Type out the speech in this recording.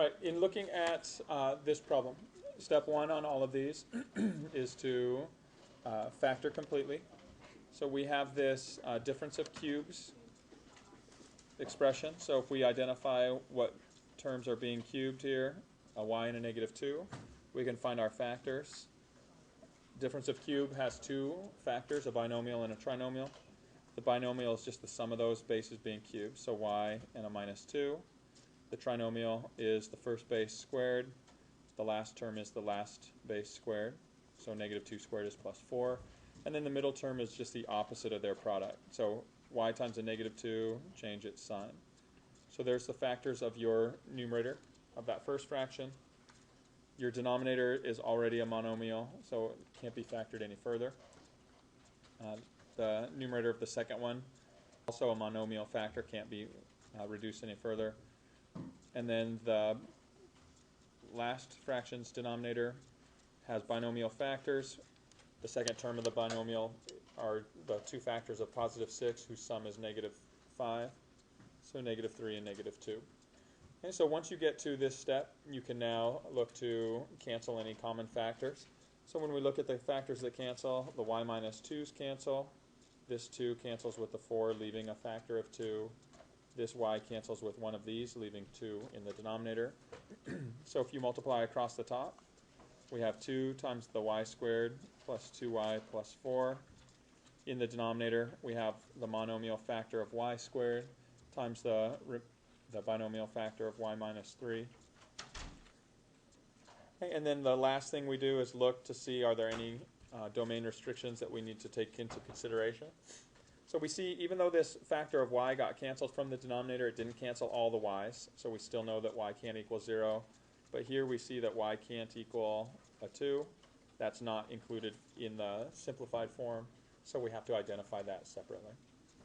All right, in looking at this problem, step one on all of these is to factor completely. So we have this difference of cubes expression. So if we identify what terms are being cubed here, a y and a -2, we can find our factors. Difference of cube has two factors, a binomial and a trinomial. The binomial is just the sum of those bases being cubed, so y and a -2. The trinomial is the first base squared. The last term is the last base squared, so -2 squared is +4. And then the middle term is just the opposite of their product. So y times a -2, change its sign. So there's the factors of your numerator of that first fraction. Your denominator is already a monomial, so it can't be factored any further. The numerator of the second one, also a monomial factor, can't be reduced any further. And then the last fraction's denominator has binomial factors. The second term of the binomial are the two factors of +6, whose sum is -5, so -3 and -2. And so once you get to this step, you can now look to cancel any common factors. So when we look at the factors that cancel, the y -2's cancel. This 2 cancels with the 4, leaving a factor of 2. This y cancels with one of these, leaving 2 in the denominator. So if you multiply across the top, we have 2 times the y squared plus 2y plus 4. In the denominator, we have the monomial factor of y squared times the binomial factor of y -3. Okay, and then the last thing we do is look to see, are there any domain restrictions that we need to take into consideration. So we see, even though this factor of y got canceled from the denominator, it didn't cancel all the y's, so we still know that y can't equal 0. But here we see that y can't equal a 2. That's not included in the simplified form, so we have to identify that separately.